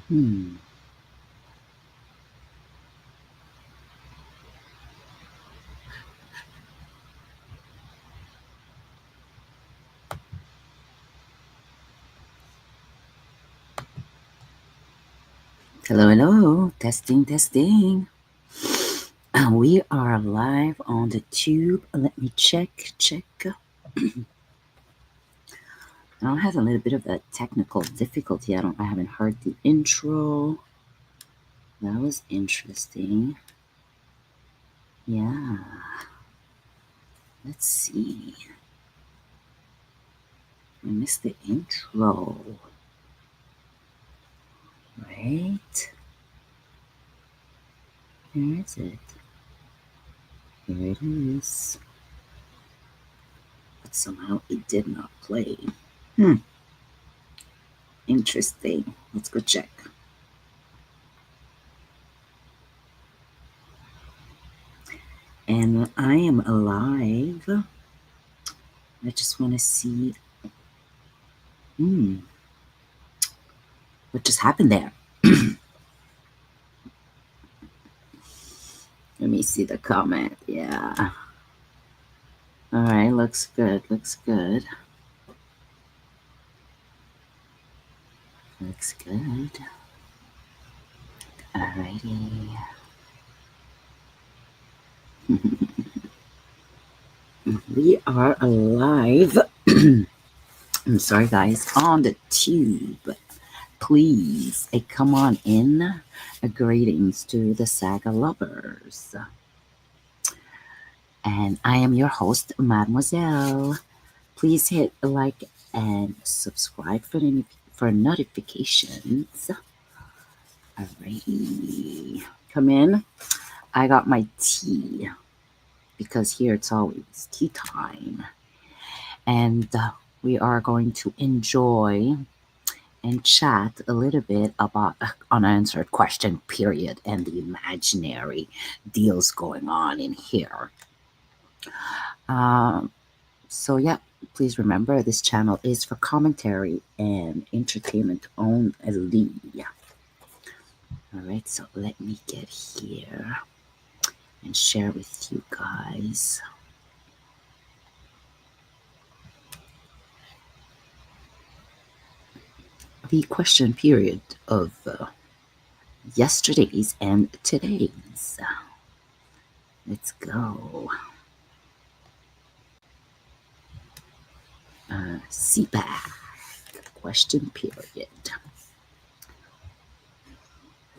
Hmm. Hello, hello. Testing, testing. We are live on the tube. Let me check. I had a little bit of a technical difficulty. I haven't heard the intro. That was interesting. Yeah. Let's see. I missed the intro. Right? Where is it? Here it is. But somehow it did not play. Hmm. Interesting. Let's go check. And I am alive. I just want to see. Hmm. What just happened there? Let me see the comment. Yeah. All right. Looks good. Looks good. Looks good. Alrighty. We are alive. I'm sorry, guys. On the tube. Please, come on in. Greetings to the Saga lovers. And I am your host, Mademoiselle. Please hit like and subscribe for notifications. Alrighty. Come in. I got my tea because here it's always tea time. And we are going to enjoy and chat a little bit about unanswered question period and the imaginary deals going on in here. Um, so yeah, please remember this channel is for commentary and entertainment only. All right, so let me get here and share with you guys. The question period of yesterday's and today's. Let's go. CPAC question period.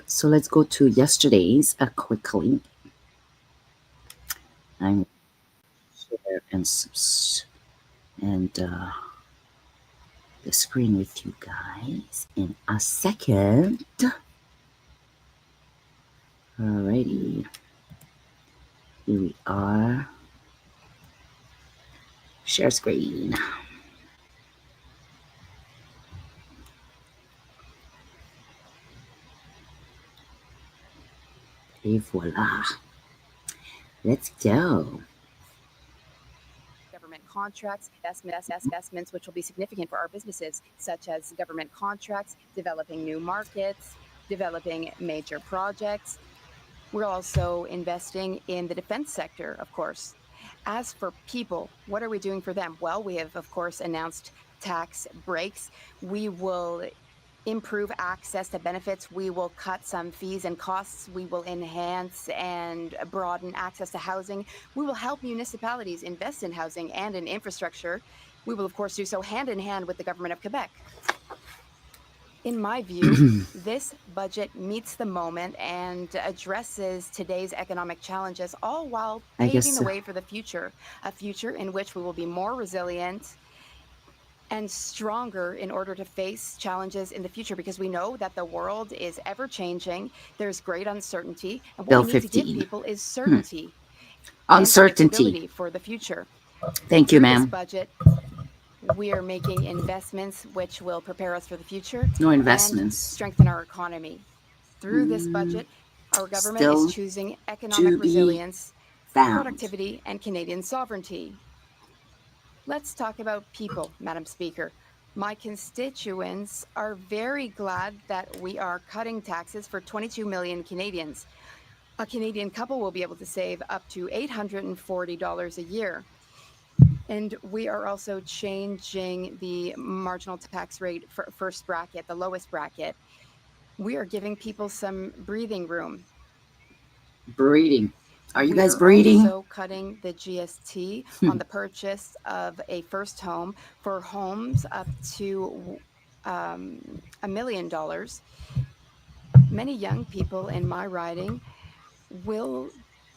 So let's go to yesterday's quickly. I'm share and the screen with you guys in a second. Alrighty, here we are. Share screen. Et voila. Let's go. Government contracts, investments which will be significant for our businesses, such as government contracts, developing new markets, developing major projects. We're also investing in the defense sector, of course. As for people, what are we doing for them? Well, we have, of course, announced tax breaks. We will improve access to benefits. We will cut some fees and costs. We will enhance and broaden access to housing. We will help municipalities invest in housing and in infrastructure. We will, of course, do so hand in hand with the government of Quebec. In my view, this budget meets the moment and addresses today's economic challenges, all while paving the way for the future, a future in which we will be more resilient and stronger in order to face challenges in the future, because we know that the world is ever changing. There's great uncertainty, and what we need to give people is certainty and predictability for the future. Thank you, ma'am. This budget, we are making investments which will prepare us for the future. No investments. And strengthen our economy. Through this budget, our government is choosing economic resilience, productivity, and Canadian sovereignty. Let's talk about people, Madam Speaker. My constituents are very glad that we are cutting taxes for 22 million Canadians. A Canadian couple will be able to save up to $840 a year. And we are also changing the marginal tax rate for first bracket, the lowest bracket. We are giving people some breathing room. Breeding. Are you guys We're breeding? also cutting the GST on the purchase of a first home for homes up to $1 million. Many young people in my riding will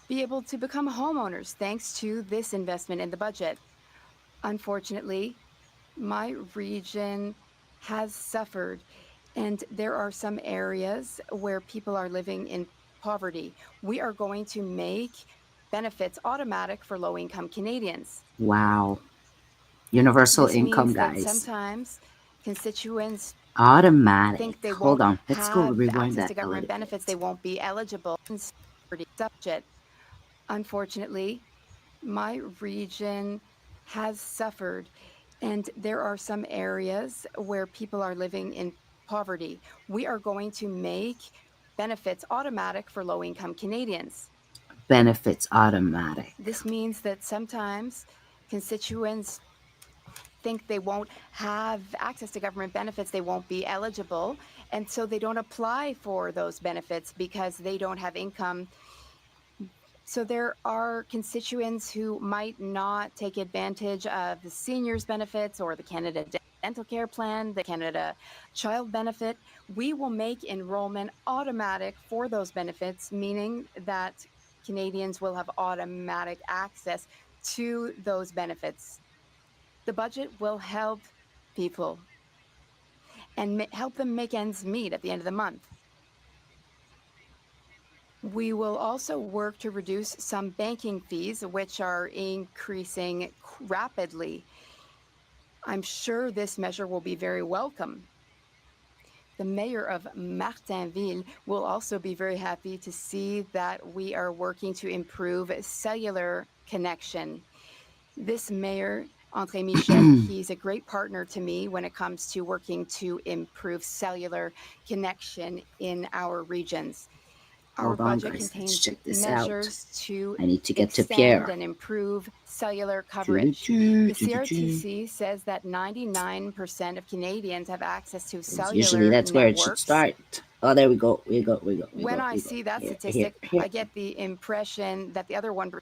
be able to become homeowners thanks to this investment in the budget. Unfortunately, my region has suffered, and there are some areas where people are living in poverty. We are going to make benefits automatic for low income Canadians. Wow. Universal This income, means that guys. sometimes constituents Automatic. think they Hold won't on. Let's go have rewind access that to a government little benefits, they bit. won't be eligible for the budget. Unfortunately, my region has suffered, and there are some areas where people are living in poverty. We are going to make benefits automatic for low income Canadians. Benefits automatic. This means that sometimes constituents think they won't have access to government benefits, they won't be eligible, and so they don't apply for those benefits because they don't have income. So there are constituents who might not take advantage of the seniors benefits or the Canada Dental Care Plan, the Canada Child Benefit. We will make enrollment automatic for those benefits, meaning that Canadians will have automatic access to those benefits. The budget will help people and help them make ends meet at the end of the month. We will also work to reduce some banking fees, which are increasing rapidly. I'm sure this measure will be very welcome. The mayor of Martinville will also be very happy to see that we are working to improve cellular connection. This mayor, André Michel, he's a great partner to me when it comes to working to improve cellular connection in our regions. Our Hold on, budget guys. Let's contains check this measures out. to I need to get to extend Pierre. and improve cellular coverage. The CRTC says that 99% of Canadians have access to cellular Usually that's where it should networks. start. Oh, there we go. When I see that statistic, I get the impression that the other 1%.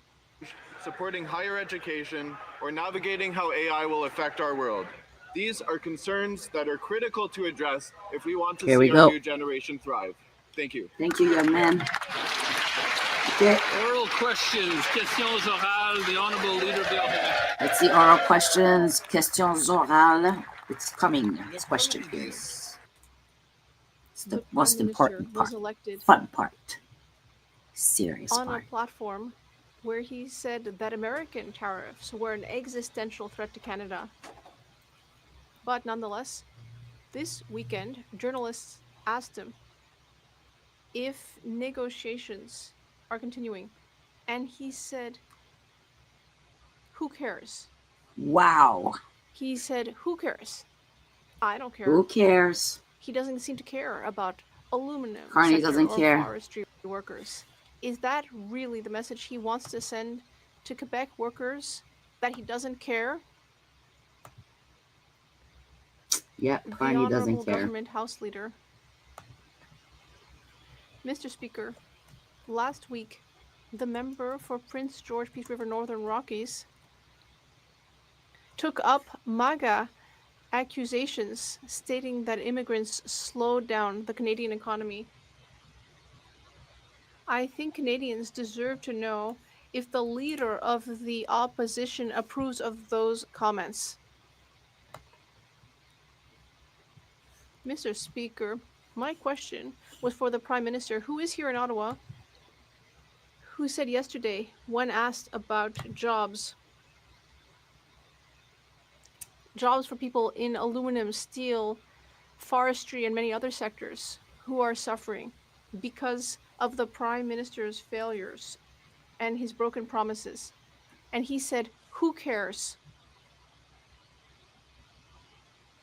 Supporting higher education, or navigating how AI will affect our world. These are concerns that are critical to address if we want to see our new generation thrive. Thank you. Thank you, young man. Oral questions, questions orales, the Honorable Leader of the Opposition. Let's see, oral questions, questions orales. It's coming. This question is the most important part, fun part, serious on part. a platform where he said that American tariffs were an existential threat to Canada. But nonetheless, this weekend, journalists asked him if negotiations are continuing, and he said, "Who cares?" Wow. He said, "Who cares? I don't care." Who cares? He doesn't seem to care about aluminum Carney sector doesn't or care. forestry workers. Is that really the message he wants to send to Quebec workers, that he doesn't care? Yeah, Carney doesn't care. Government House Leader. Mr. Speaker, last week, the member for Prince George Peace River Northern Rockies took up MAGA accusations stating that immigrants slowed down the Canadian economy. I think Canadians deserve to know if the leader of the opposition approves of those comments. Mr. Speaker, my question was for the Prime Minister, who is here in Ottawa, who said yesterday, when asked about jobs for people in aluminum, steel, forestry, and many other sectors who are suffering because of the Prime Minister's failures and his broken promises. And he said, "Who cares?"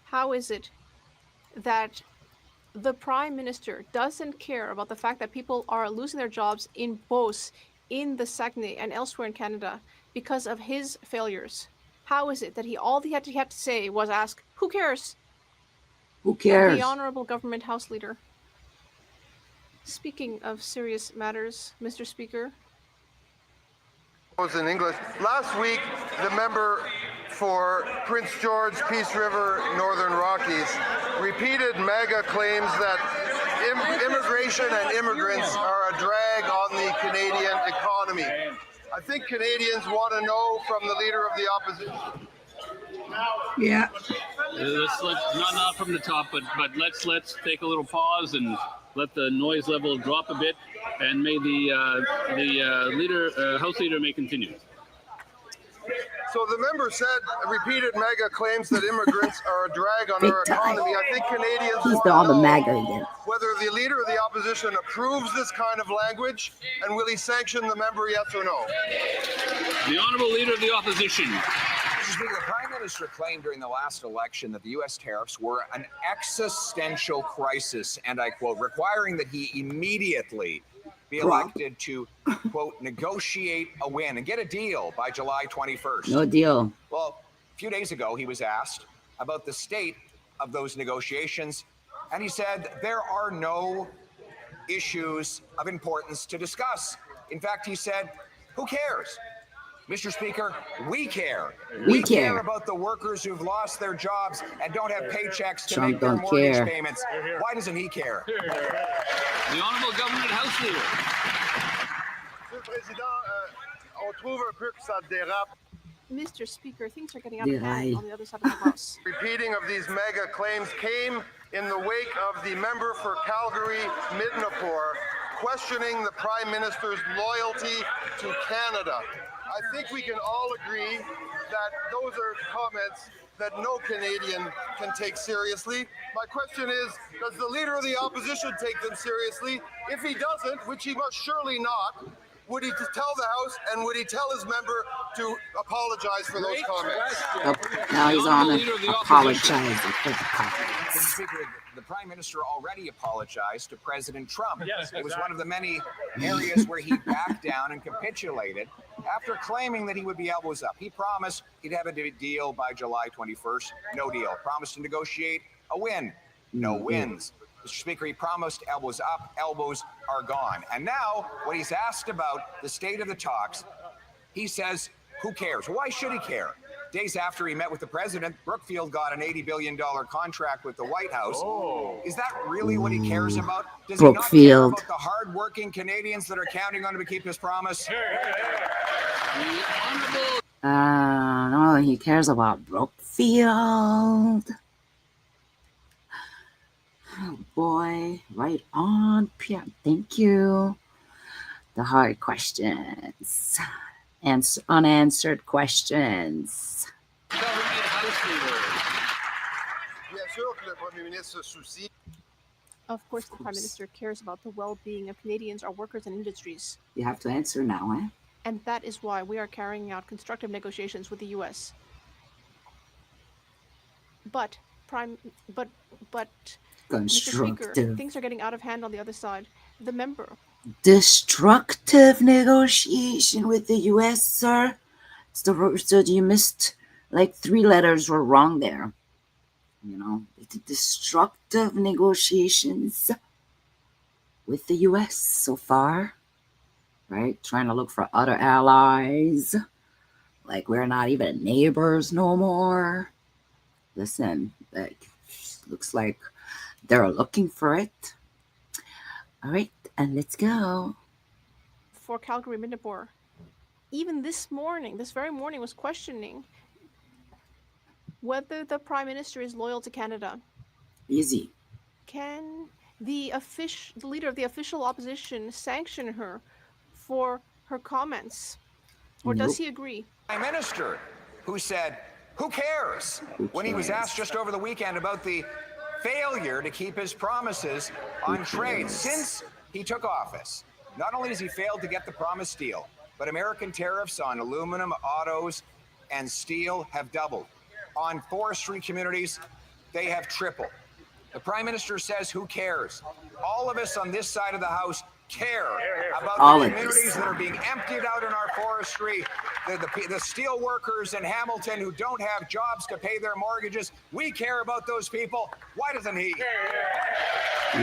How is it that the Prime Minister doesn't care about the fact that people are losing their jobs in Beauce, in the Saguenay, and elsewhere in Canada because of his failures? How is it that all he had to say was ask, who cares? Who cares? The Honourable Government House Leader. Speaking of serious matters, Mr. Speaker. In English. Last week, the member for Prince George, Peace River, Northern Rockies repeated MAGA claims that immigration and immigrants are a drag on the Canadian economy. I think Canadians want to know from the leader of the opposition. Yeah. Let's not from the top, but let's take a little pause and let the noise level drop a bit, and may the House Leader may continue. So the member said, repeated MAGA claims that immigrants are a drag on our economy. I think Canadians He's want to on the know MAGA again. whether the leader of the opposition approves this kind of language, and will he sanction the member, yes or no? The Honourable Leader of the Opposition. Mr. Speaker, the Prime Minister claimed during the last election that the U.S. tariffs were an existential crisis, and I quote, requiring that he immediately be elected to, quote, negotiate a win and get a deal by July 21st. No deal. Well, a few days ago, he was asked about the state of those negotiations, and he said there are no issues of importance to discuss. In fact, he said, who cares? Mr. Speaker, we care. We care about the workers who've lost their jobs and don't have paychecks to Trump make their don't mortgage care. payments. Why doesn't he care? The Honourable Government House Leader. Monsieur le Président, on trouve un peu que ça dérape. Mr. Speaker, things are getting out of hand Déraille. on the other side of the House. Repeating of these MAGA claims came in the wake of the member for Calgary Midnapore questioning the Prime Minister's loyalty to Canada. I think we can all agree that those are comments that no Canadian can take seriously. My question is, does the leader of the opposition take them seriously? If he doesn't, which he must surely not, would he tell the House and would he tell his member to apologize for those comments? Oh, now he's on apologizing for the Mr. comments. Speaker, the Prime Minister already apologized to President Trump. It was one of the many areas where he backed down and capitulated after claiming that he would be elbows up. He promised he'd have a deal by July 21st. No deal. Promised to negotiate a win. No wins. Mr. Speaker, he promised elbows up, elbows are gone. And now, when he's asked about the state of the talks, he says, who cares? Why should he care? Days after he met with the president, Brookfield got an $80 billion contract with the White House. Is that really what he cares about? Does he not care Brookfield. about the hard-working Canadians that are counting on him to keep his promise? No, he cares about Brookfield. Oh boy, right on, Pierre. Thank you. The hard questions and unanswered questions. Government House Leader. Bien sûr que le Premier ministre se soucie. Of course, the Prime Minister cares about the well-being of Canadians, our workers and industries. You have to answer now, eh? And that is why we are carrying out constructive negotiations with the U.S. But, Mr. Speaker, Constructive. things are getting out of hand on the other side. The member. Destructive negotiation with the U.S., sir. So you missed like 3 letters were wrong there. You know, the destructive negotiations with the U.S. so far, right? Trying to look for other allies. Like we're not even neighbors no more. Listen, like looks like they're looking for it. All right, and let's go. For Calgary Midnapore. Even this very morning, was questioning whether the Prime Minister is loyal to Canada. Easy. Can the leader of the official opposition sanction her for her comments? Or does he agree? Prime Minister, who said, who cares? When he was asked just over the weekend about the failure to keep his promises on trade since he took office. Not only has he failed to get the promised deal, but American tariffs on aluminum, autos, and steel have doubled. On forestry communities, they have tripled. The Prime Minister says, who cares? All of us on this side of the House care about the communities that are being emptied out in our forestry, the steel workers in Hamilton who don't have jobs to pay their mortgages. We care about those people. Why doesn't he?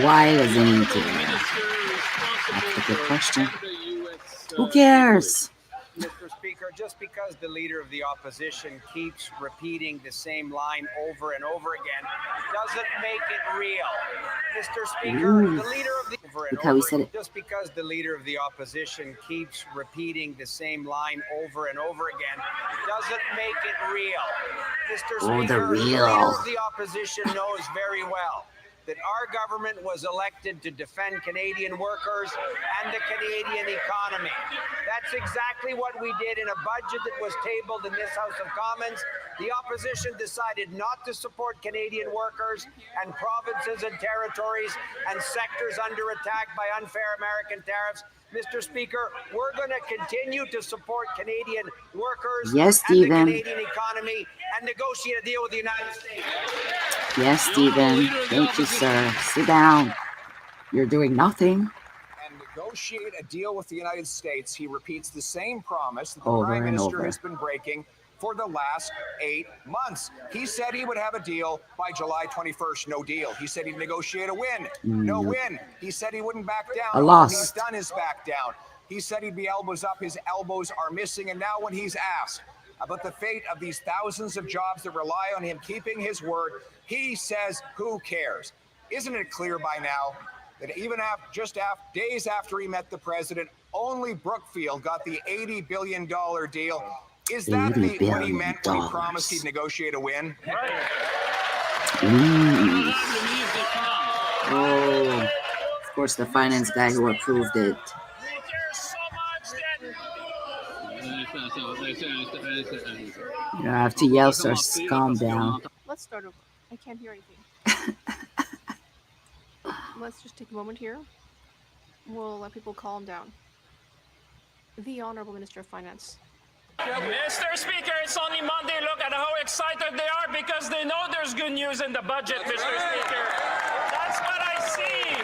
Why doesn't he care? That's a good question. Who cares? Mr. Speaker, just because the leader of the opposition keeps repeating the same line over and over again doesn't make it real. Mr. Speaker, the leader of the Look how he said it. Just because the leader of the opposition keeps repeating the same line over and over again doesn't make it real. Mr. Speaker, the real. The leader of the opposition knows very well that our government was elected to defend Canadian workers and the Canadian economy. That's exactly what we did in a budget that was tabled in this House of Commons. The opposition decided not to support Canadian workers and provinces and territories and sectors under attack by unfair American tariffs. Mr. Speaker, we're going to continue to support Canadian workers and the Canadian economy and negotiate a deal with the United States. Yes, Stephen. Thank you, sir. Sit down. You're doing nothing. And negotiate a deal with the United States. He repeats the same promise that the Over Prime and Minister over. has been breaking for the last 8 months. He said he would have a deal by July 21st. No deal. He said he'd negotiate a win. No win. He said he wouldn't back down. A loss. All he's done is back down. He said he'd be elbows up. His elbows are missing. And now when he's asked about the fate of these thousands of jobs that rely on him keeping his word, he says, who cares? Isn't it clear by now that even days after he met the president, only Brookfield got the $80 billion deal? Is that what he meant when he promised he'd negotiate a win? Oh, of course, the finance guy who approved it. You have to yell, sir. Calm down. Let's start over. I can't hear anything. Let's just take a moment here. We'll let people calm down. The Honorable Minister of Finance. Mr. Speaker, it's only Monday. Look at how excited they are because they know there's good news in the budget, Mr. Speaker. That's what I see.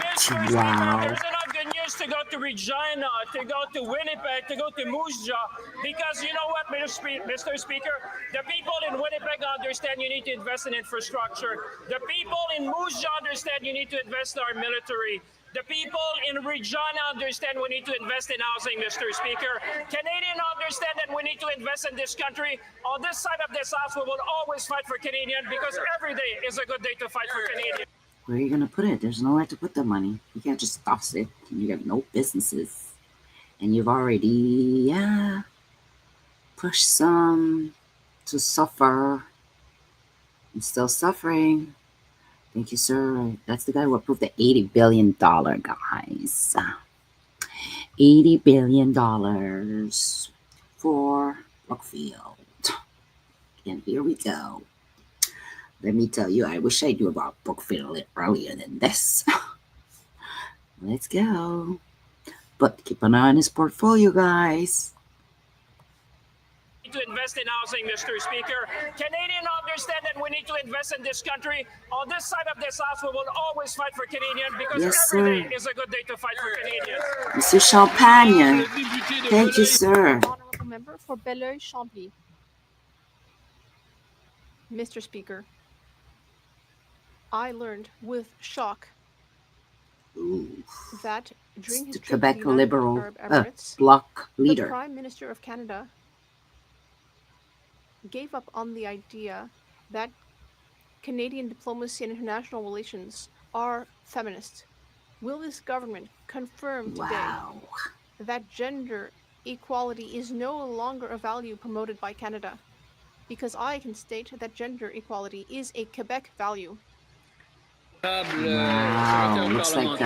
Mr. Speaker, there's enough good news to go to Regina, to go to Winnipeg, to go to Moose Jaw, because you know what, Mr. Speaker? The people in Winnipeg understand you need to invest in infrastructure. The people in Moose Jaw understand you need to invest in our military. The people in Regina understand we need to invest in housing, Mr. Speaker. Canadians understand that we need to invest in this country. On this side of this house, we will always fight for Canadians because every day is a good day to fight for Canadians. Where are you going to put it? There's nowhere to put the money. You can't just toss it. You got no businesses. And you've already pushed some to suffer. And still suffering. Thank you, sir. That's the guy who approved the $80 billion, guys. $80 billion for Brookfield. And here we go. Let me tell you, I wish I knew about Brookfield earlier than this. Let's go. But keep an eye on his portfolio, guys. To invest in housing, Mr. Speaker. Canadians understand that we need to invest in this country. On this side of this house, we will always fight for Canadians because every day is a good day to fight for Canadians. Monsieur Champagne. Thank you, sir. Honorable member for Belleuil-Chambly. Mr. Speaker, I learned with shock that during his the trip Quebec to the United Liberal Arab Emirates, bloc the leader. Prime Minister of Canada gave up on the idea that Canadian diplomacy and international relations are feminist. Will this government confirm today that gender equality is no longer a value promoted by Canada? Because I can state that gender equality is a Quebec value. Wow, looks like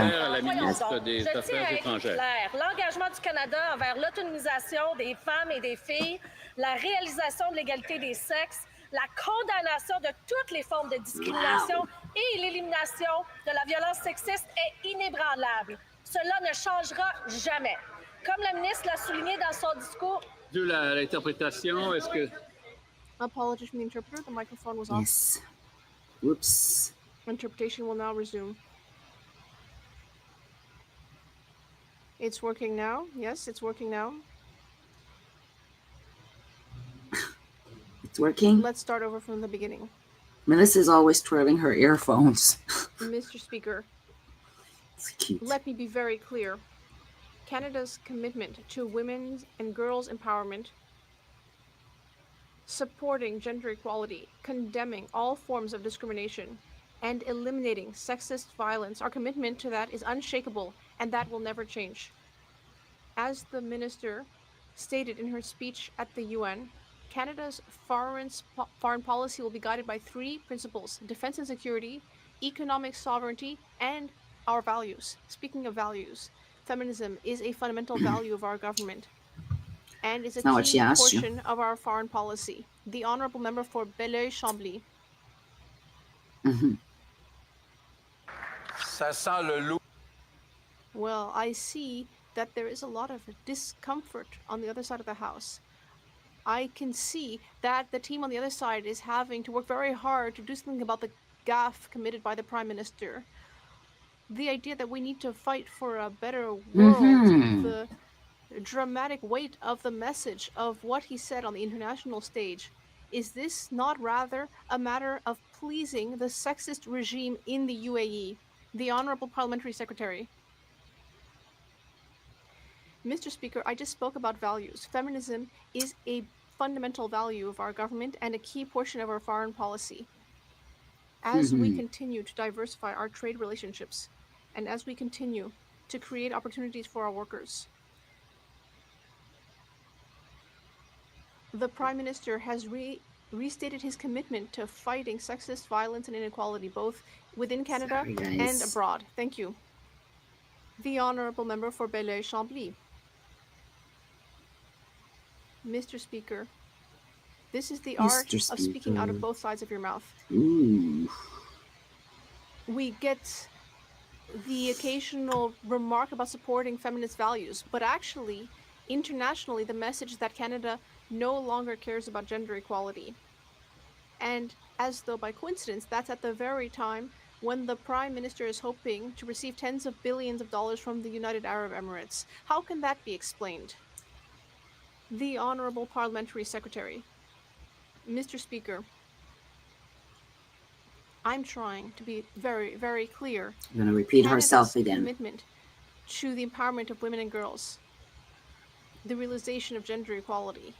l'engagement du Canada envers l'autonomisation des femmes et des filles, la réalisation de l'égalité des sexes, la condamnation de toutes les formes de discrimination et l'élimination de la violence sexiste est inébranlable. Cela ne changera jamais. Comme la ministre l'a souligné dans son discours. L'interprétation, est-ce que... Apologies from the interpreter, the microphone was off. Yes. Whoops. Interpretation will now resume. It's working now. Yes, it's working now. It's working. Let's start over from the beginning. Melissa's always twirling her earphones. Mr. Speaker, it's cute. Let me be very clear. Canada's commitment to women's and girls' empowerment, supporting gender equality, condemning all forms of discrimination, and eliminating sexist violence, our commitment to that is unshakable, and that will never change. As the minister stated in her speech at the UN, Canada's foreign policy will be guided by 3 principles: defense and security, economic sovereignty, and our values. Speaking of values, feminism is a fundamental value of our government and is a key portion of our foreign policy. The honorable member for Belleuil-Chambly. Well, I see that there is a lot of discomfort on the other side of the House. I can see that the team on the other side is having to work very hard to do something about the gaffe committed by the Prime Minister. The idea that we need to fight for a better world, the dramatic weight of the message of what he said on the international stage, is this not rather a matter of pleasing the sexist regime in the UAE? The Honorable Parliamentary Secretary. Mr. Speaker, I just spoke about values. Feminism is a fundamental value of our government and a key portion of our foreign policy. As we continue to diversify our trade relationships, and as we continue to create opportunities for our workers, the Prime Minister has restated his commitment to fighting sexist violence and inequality, both within Canada and abroad. Thank you. The Honourable Member for Belleuil-Chambly. Mr. Speaker, this is the art of speaking out of both sides of your mouth. We get the occasional remark about supporting feminist values, but actually, internationally, the message that Canada no longer cares about gender equality. And as though by coincidence, that's at the very time when the Prime Minister is hoping to receive tens of billions of dollars from the United Arab Emirates. How can that be explained? The Honourable Parliamentary Secretary. Mr. Speaker, I'm trying to be very, very clear. I'm going to repeat herself again. Commitment to the empowerment of women and girls, the realization of gender equality,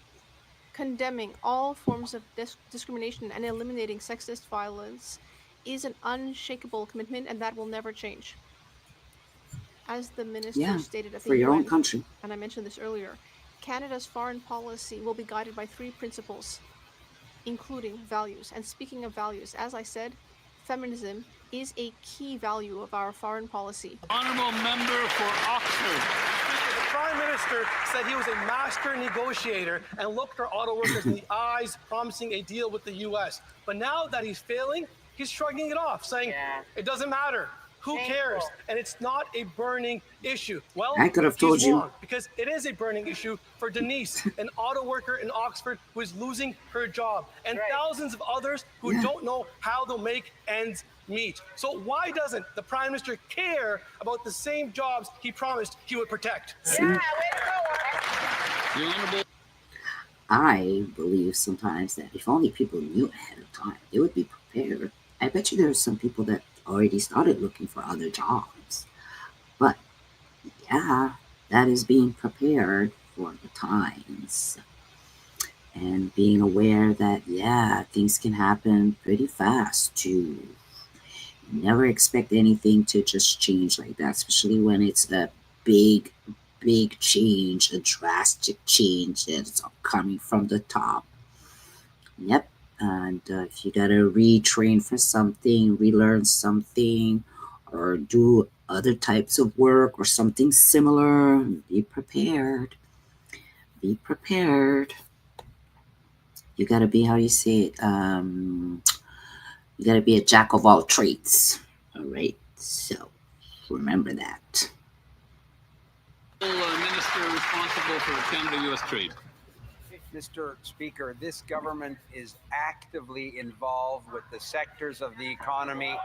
condemning all forms of discrimination and eliminating sexist violence is an unshakable commitment, and that will never change. As the minister stated at the for your UN, own country, and I mentioned this earlier, Canada's foreign policy will be guided by 3 principles, including values. And speaking of values, as I said, feminism is a key value of our foreign policy. Honourable Member for Oxford. The Prime Minister said he was a master negotiator and looked our auto workers in the eyes, promising a deal with the U.S. But now that he's failing, he's shrugging it off, saying it doesn't matter. Who cares? And it's not a burning issue. Well, I could have told you. Wrong, because it is a burning issue for Denise, an auto worker in Oxford who is losing her job, and thousands of others who don't know how they'll make ends meet. So why doesn't the Prime Minister care about the same jobs he promised he would protect? I believe sometimes that if only people knew ahead of time, they would be prepared. I bet you there's some people that already started looking for other jobs. But yeah, that is being prepared for the times. And being aware that, things can happen pretty fast too. Never expect anything to just change like that, especially when it's a big change, a drastic change that's coming from the top. Yep. And if you gotta retrain for something, relearn something, or do other types of work or something similar, be prepared. Be prepared. You gotta be, how do you say it? You gotta be a jack of all trades. All right. So remember that. Minister responsible for Canada-U.S. trade. Mr. Speaker, this government is actively involved with the sectors of the economy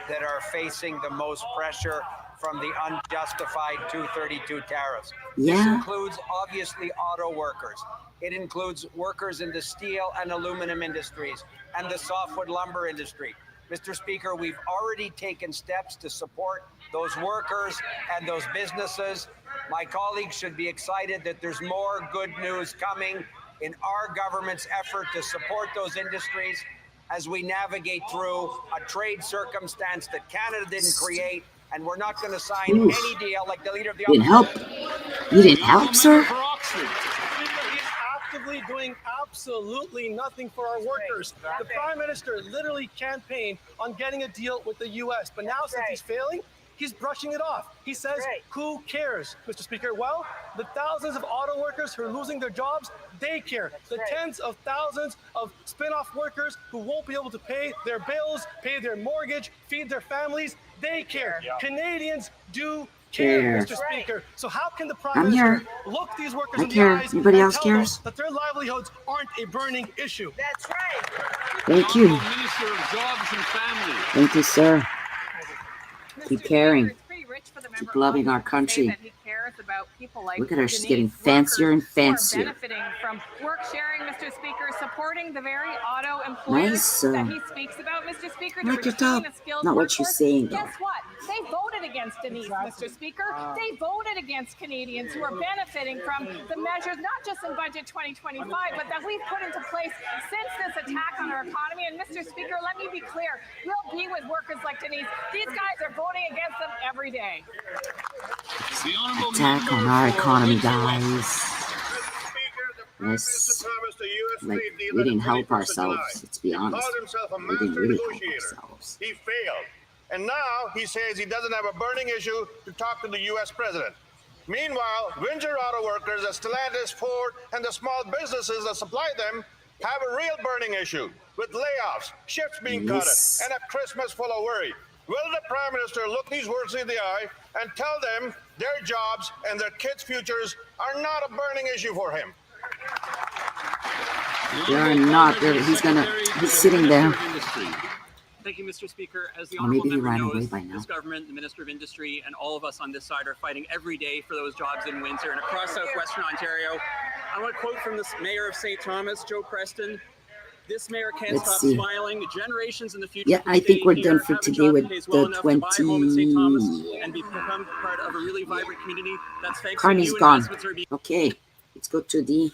that are facing the most pressure from the unjustified 232 tariffs. This includes, obviously, auto workers. It includes workers in the steel and aluminum industries and the softwood lumber industry. Mr. Speaker, we've already taken steps to support those workers and those businesses. My colleagues should be excited that there's more good news coming in our government's effort to support those industries as we navigate through a trade circumstance that Canada didn't create, and we're not going to sign any deal like the leader of the opposition. You didn't help, sir? He's actively doing absolutely nothing for our workers. The Prime Minister literally campaigned on getting a deal with the U.S., but now since he's failing, he's brushing it off. He says, who cares, Mr. Speaker? Well, the thousands of auto workers who are losing their jobs, they care. The tens of thousands of spin-off workers who won't be able to pay their bills, pay their mortgage, feed their families, they care. Canadians do care, Mr. Speaker. So how can the Prime Minister look these workers in the eyes and tell them that their livelihoods aren't a burning issue? That's right. Thank you. Minister of Jobs and Family. Thank you, sir. Keep caring. It's pretty rich for the member Keep loving our to say country. that he cares about people like Look at her, she's Denise, getting fancier and workers who are fancier. benefiting from work sharing, Mr. Speaker, supporting the very auto employers Nice, that he speaks about, Mr. Speaker, to like your retain top. a skilled Not what workforce. you're saying, though. Guess what? They voted against Denise, Mr. Speaker. They voted against Canadians who are benefiting from the measures, not just in Budget 2025, but that we've put into place since this attack on our economy. And Mr. Speaker, let me be clear. We'll be with workers like Denise. These guys are voting against them every day. Attack on our economy, guys. Yes. Like, we didn't help ourselves, let's be honest. We didn't really help ourselves. He failed. And now he says he doesn't have a burning issue to talk to the U.S. president. Meanwhile, Windsor auto workers at Stellantis, Ford, and the small businesses that supply them have a real burning issue with layoffs, shifts being cut, and a Christmas full of worry. Will the Prime Minister look these workers in the eye and tell them their jobs and their kids' futures are not a burning issue for him? They are not. He's sitting there. Thank you, Mr. Speaker. As the Or honourable maybe he member ran knows, away by now. this government, the Minister of Industry, and all of us on this side are fighting every day for those jobs in Windsor and across southwestern Ontario. I want to quote from the Mayor of St. Thomas, Joe Preston. This mayor can't stop smiling. Generations in the future. Yeah, I think we're done for today with the 20. And become part of a really vibrant community. That's thanks Carney's to gone. Okay, let's go to the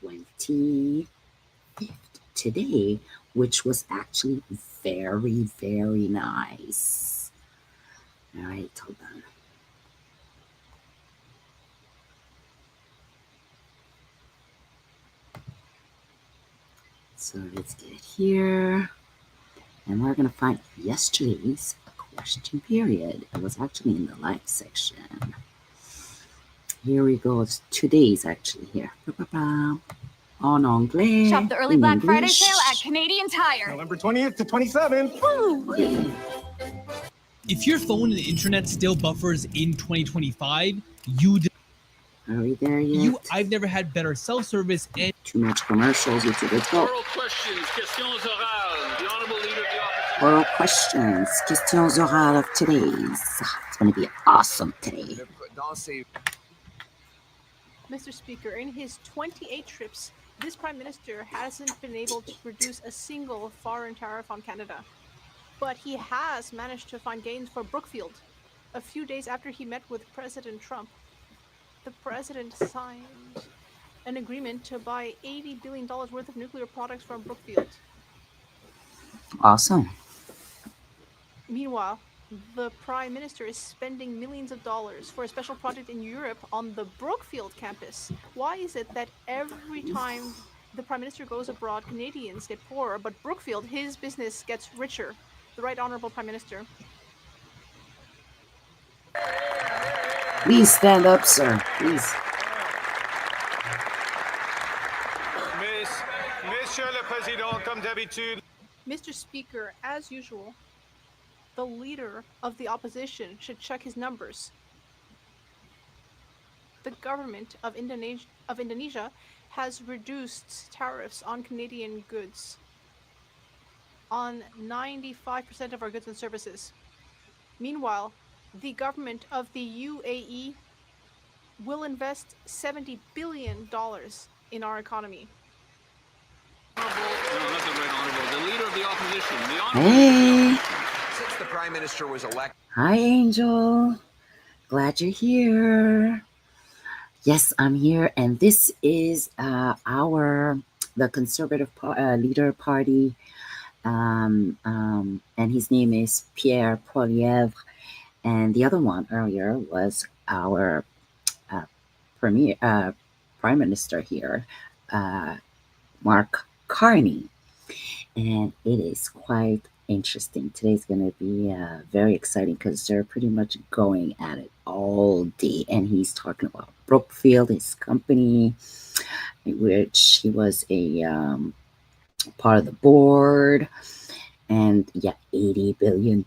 25th today, which was actually very, very nice. All right, hold on. So let's get here. And we're going to find yesterday's question period. It was actually in the live section. Here we go. It's today's actually here. En anglais. Shop the early Black Friday sale at Canadian Tire. November 20th to 27th. Woo! If your phone and the internet still buffers in 2025, Are we there yet? I've never had better self-service and too much commercials. YouTube, let's go. Oral questions, questions orales. The honourable leader of the opposition. Oral questions, questions orales of today's. It's going to be awesome today. Mr. Speaker, in his 28 trips, this Prime Minister hasn't been able to produce a single foreign tariff on Canada. But he has managed to find gains for Brookfield. A few days after he met with President Trump, the president signed an agreement to buy $80 billion worth of nuclear products from Brookfield. Awesome. Meanwhile, the Prime Minister is spending millions of dollars for a special project in Europe on the Brookfield campus. Why is it that every time the Prime Minister goes abroad, Canadians get poorer, but Brookfield, his business, gets richer? The Right Honourable Prime Minister. Please stand up, sir. Please. Monsieur le Président, comme d'habitude. Mr. Speaker, as usual, the leader of the opposition should check his numbers. The government of Indonesia has reduced tariffs on Canadian goods on 95% of our goods and services. Meanwhile, the government of the UAE will invest $70 billion in our economy. No, not the right honorable. The leader of the opposition. The Hey. Since the Prime Minister was elected. Hi, Angel. Glad you're here. Yes, I'm here, and this is the Conservative Leader Party, and his name is Pierre Poiliévre, and the other one earlier was our Prime Minister here, Mark Carney, and it is quite interesting. Today's going to be very exciting because they're pretty much going at it all day, and he's talking about Brookfield, his company, which he was a part of the board, and $80 billion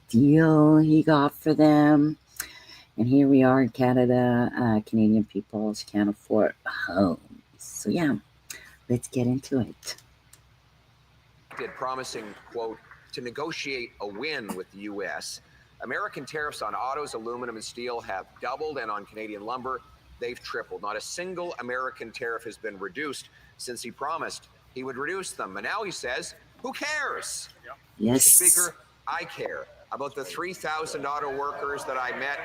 deal he got for them. And here we are in Canada. Canadian people can't afford homes. So let's get into it. Promising, quote, to negotiate a win with the U.S. American tariffs on autos, aluminum, and steel have doubled, and on Canadian lumber, they've tripled. Not a single American tariff has been reduced since he promised he would reduce them. And now he says, who cares? Yes. Mr. Speaker, I care about the 3,000 auto workers that I met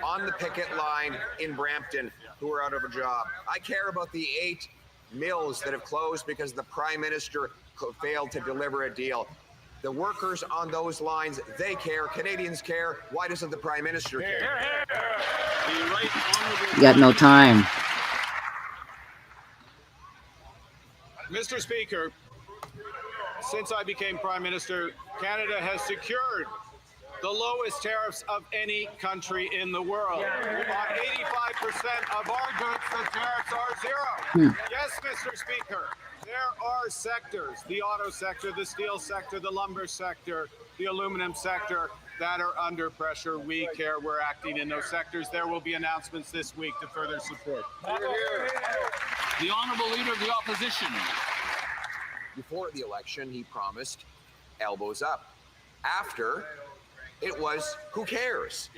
on the picket line in Brampton who are out of a job. I care about the 8 mills that have closed because the Prime Minister failed to deliver a deal. The workers on those lines, they care. Canadians care. Why doesn't the Prime Minister care? You got no time. Mr. Speaker, since I became Prime Minister, Canada has secured the lowest tariffs of any country in the world. On 85% of our goods, the tariffs are zero. Yes, Mr. Speaker, there are sectors, the auto sector, the steel sector, the lumber sector, the aluminum sector, that are under pressure. We care. We're acting in those sectors. There will be announcements this week to further support. The Honourable Leader of the Opposition. Before the election, he promised elbows up. After, it was who cares?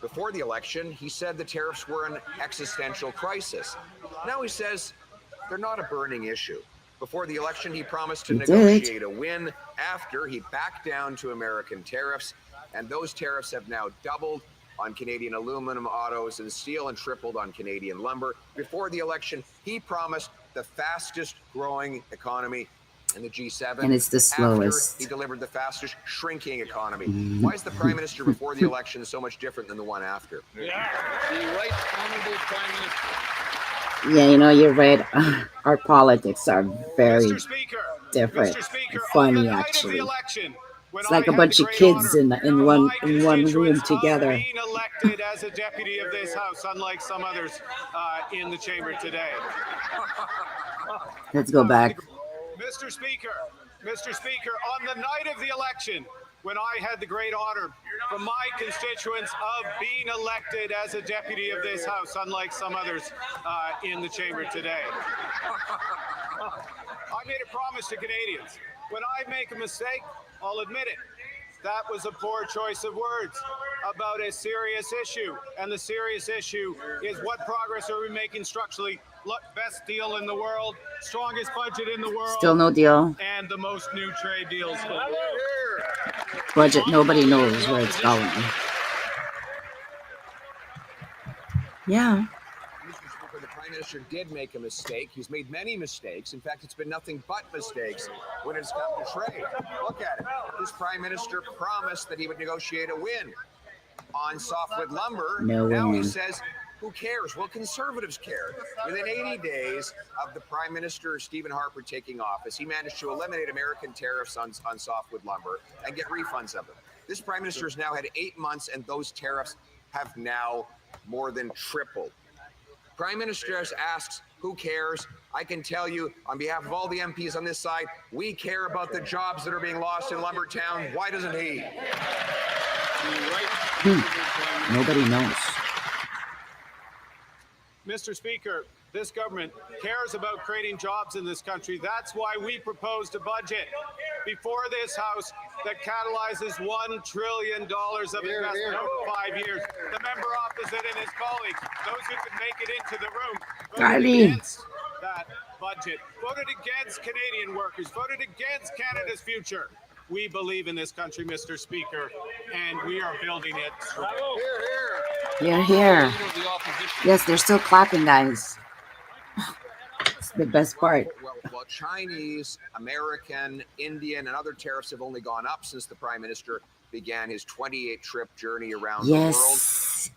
Before the election, he said the tariffs were an existential crisis. Now he says they're not a burning issue. Before the election, he promised to negotiate a win. After, he backed down to American tariffs, and those tariffs have now doubled on Canadian aluminum, autos, and steel, and tripled on Canadian lumber. Before the election, he promised the fastest growing economy in the G7. And it's the slowest. After, he delivered the fastest shrinking economy. Why is the Prime Minister before the election so much different than the one after? The Right Honourable Prime Minister. Yeah, you're right. Our politics are very different. Funny, actually. It's like a bunch of kids in one room together. Being elected as a deputy of this House, unlike some others in the chamber today. Let's go back. Mr. Speaker, on the night of the election, when I had the great honor from my constituents of being elected as a deputy of this House, unlike some others in the chamber today. I made a promise to Canadians. When I make a mistake, I'll admit it. That was a poor choice of words about a serious issue. And the serious issue is what progress are we making structurally? Look, best deal in the world, strongest budget in the world. Still no deal. And the most new trade deals. Budget, nobody knows where it's going. Yeah. Mr. Speaker, the Prime Minister did make a mistake. He's made many mistakes. In fact, it's been nothing but mistakes when it's come to trade. Look at it. This Prime Minister promised that he would negotiate a win on softwood lumber. Now he says, who cares? Well, Conservatives care. Within 80 days of the Prime Minister, Stephen Harper, taking office, he managed to eliminate American tariffs on softwood lumber and get refunds of them. This Prime Minister has now had 8 months, and those tariffs have now more than tripled. Prime Minister asks, who cares? I can tell you, on behalf of all the MPs on this side, we care about the jobs that are being lost in Lumbertown. Why doesn't he? Nobody knows. Mr. Speaker, This government cares about creating jobs in this country. That's why we proposed a budget before this House that catalyzes $1 trillion of investment over 5 years. The member opposite and his colleagues, those who could make it into the room, voted Carney. against that budget, voted against Canadian workers, voted against Canada's future. We believe in this country, Mr. Speaker, and we are building it. Here, here. Yes, they're still clapping, guys. It's the best part. Well, Chinese, American, Indian, and other tariffs have only gone up since the Prime Minister began his 28-trip journey around the world.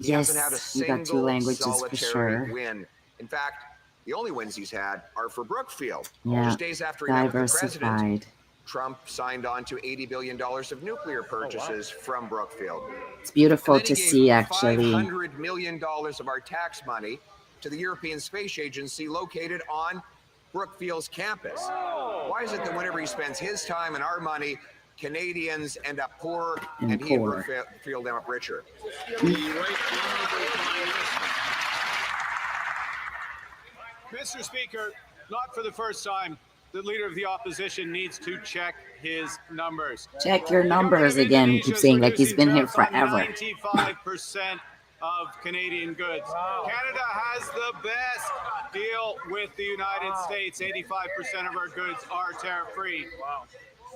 He hasn't had a You got two single languages for solitary sure. win. In fact, the only wins he's had are for Brookfield. Yeah, Just days after he met with the president, diversified. Trump signed on to $80 billion of nuclear purchases from Brookfield. It's beautiful And then to he see, gave actually. $500 million of our tax money to the European Space Agency located on Brookfield's campus. Why is it that whenever he spends his time and our money, Canadians end up poor and he and Brookfield end up richer? Mr. Speaker, not for the first time, the Leader of the Opposition needs to check his numbers. Check your numbers again. We keep saying like he's been here forever. 95% of Canadian goods. Canada has the best deal with the United States. 85% of our goods are tariff-free.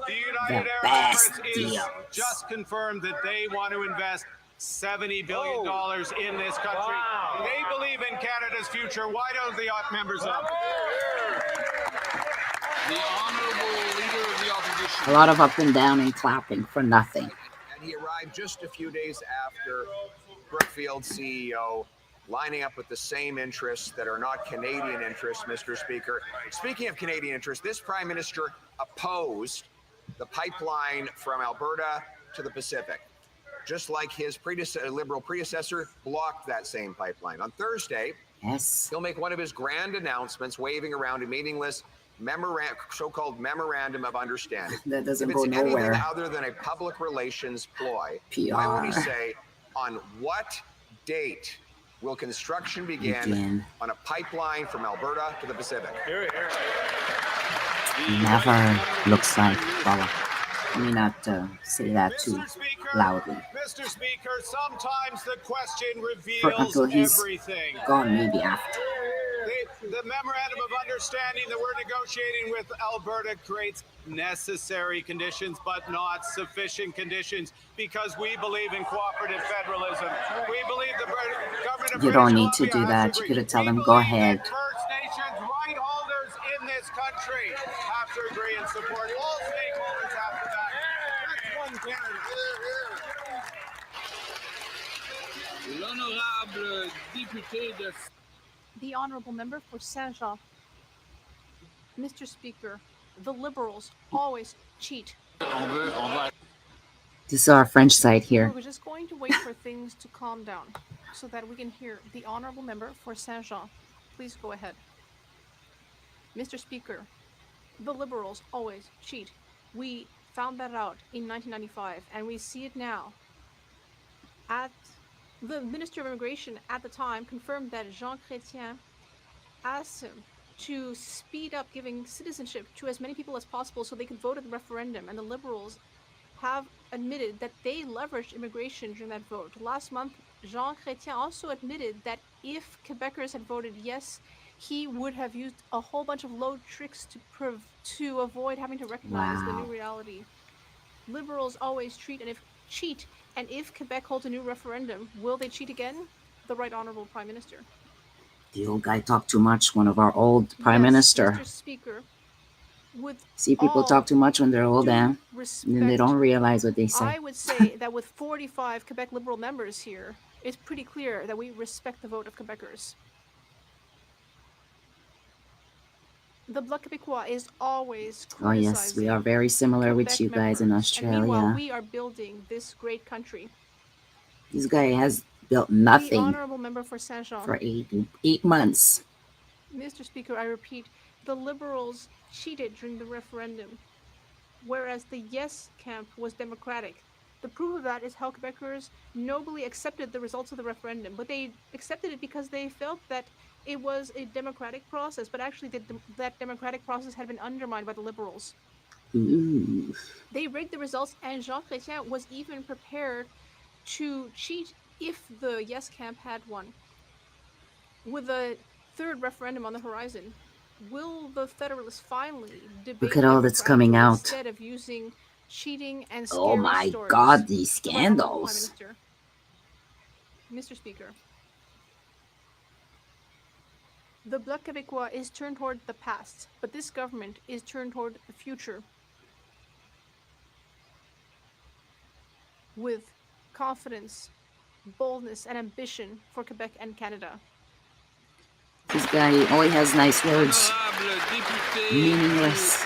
The United Arab Emirates is just confirmed that they want to invest $70 billion in this country. They believe in Canada's future. Why don't the members up? The honorable Leader of the Opposition. A lot of up and down and clapping for nothing. And he arrived just a few days after Brookfield's CEO, lining up with the same interests that are not Canadian interests, Mr. Speaker. Speaking of Canadian interests, this Prime Minister opposed the pipeline from Alberta to the Pacific, just like his Liberal predecessor blocked that same pipeline. On Thursday, he'll make one of his grand announcements, waving around a meaningless so-called memorandum of understanding. That doesn't if go it's nowhere. anything other than a public relations ploy, PR. why would he say, on what date will construction begin on a pipeline from Alberta to the Pacific? Never looks like, Bella. Let me not say that too loudly. Mr. Speaker, sometimes the question Until reveals he's everything. gone, maybe after. The memorandum of understanding that we're negotiating with Alberta creates necessary conditions, but not sufficient conditions, because we believe in cooperative federalism. We believe the government of You don't need British to do Columbia has that. You to could have agree. told We them, go believe ahead. that First Nations right holders in this country have to agree and support. All stakeholders have to back. That's one Canada. L'honorable député de... The honorable member for Saint-Jean. Mr. Speaker, the Liberals always cheat. This is our French side here. We're just going to wait for things to calm down so that we can hear the honorable member for Saint-Jean. Please go ahead. Mr. Speaker, the Liberals always cheat. We found that out in 1995, and we see it now. The Minister of Immigration at the time confirmed that Jean Chrétien asked him to speed up giving citizenship to as many people as possible so they could vote at the referendum, and the Liberals have admitted that they leveraged immigration during that vote. Last month, Jean Chrétien also admitted that if Quebecers had voted yes, he would have used a whole bunch of low tricks to avoid having to recognize the new reality. Liberals always cheat, and if Quebec holds a new referendum, will they cheat again? The Right Honourable Prime Minister. The old guy talked too much, one of our old Prime Minister. Mr. Speaker, See, people talk too much when they're old, and then they don't realize what they say. I would say that with 45 Quebec Liberal members here, it's pretty clear that we respect the vote of Quebecers. The Bloc Québécois is always Oh yes, we are very similar with you guys in Meanwhile, Australia. we are building this great country. This guy has built The nothing honourable member for Saint-Jean. for eight months. Mr. Speaker, I repeat, the Liberals cheated during the referendum, whereas the yes camp was democratic. The proof of that is how Quebecers nobly accepted the results of the referendum, but they accepted it because they felt that it was a democratic process, but actually that democratic process had been undermined by the Liberals. Ooh. They rigged the results, and Jean Chrétien was even prepared to cheat if the Yes camp had won. With a third referendum on the horizon, will the Federalists finally debate Look at all that's coming out. instead of using cheating and scary Oh my stories God, these from our honorable Prime scandals. Minister? Mr. Speaker, the Bloc Québécois is turned toward the past, but this government is turned toward the future with confidence, boldness, and ambition for Quebec and Canada. This guy only has nice words. Meaningless.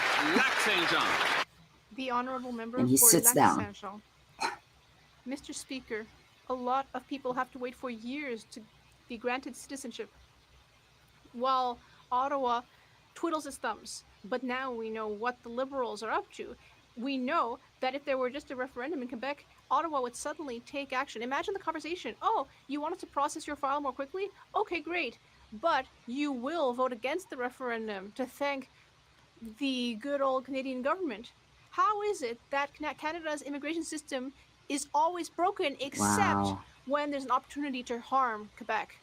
The honorable member And he for sits Lac down. Saint-Jean. Mr. Speaker, a lot of people have to wait for years to be granted citizenship, while Ottawa twiddles its thumbs. But now we know what the Liberals are up to. We know that if there were just a referendum in Quebec, Ottawa would suddenly take action. Imagine the conversation. Oh, you want us to process your file more quickly? Okay, great. But you will vote against the referendum to thank the good old Canadian government. How is it that Canada's immigration system is always broken except when there's an opportunity to harm Quebec?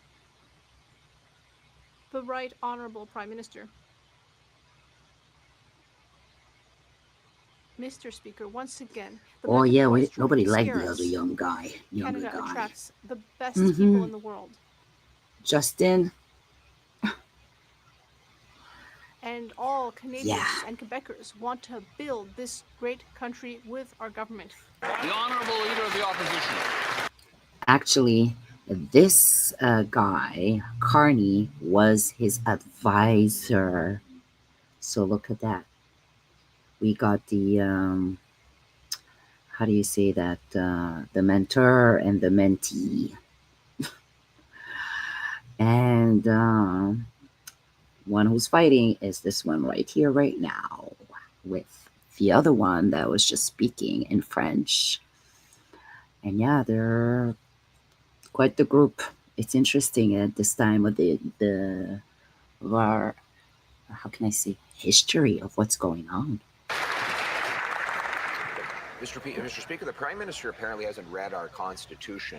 The Right Honourable Prime Minister. Mr. Speaker, once again, Oh yeah, nobody liked the other younger guy. Canada attracts the best people in the world. Justin. And all Canadians and Quebecers want to build this great country with our government. The Honourable Leader of the Opposition. Actually, this guy, Carney, was his advisor. So look at that. We got the, how do you say that? The mentor and the mentee. And one who's fighting is this one right here, right now, with the other one that was just speaking in French. And yeah, they're quite the group. It's interesting at this time of our, how can I say, history of what's going on. Mr. Speaker, the Prime Minister apparently hasn't read our Constitution,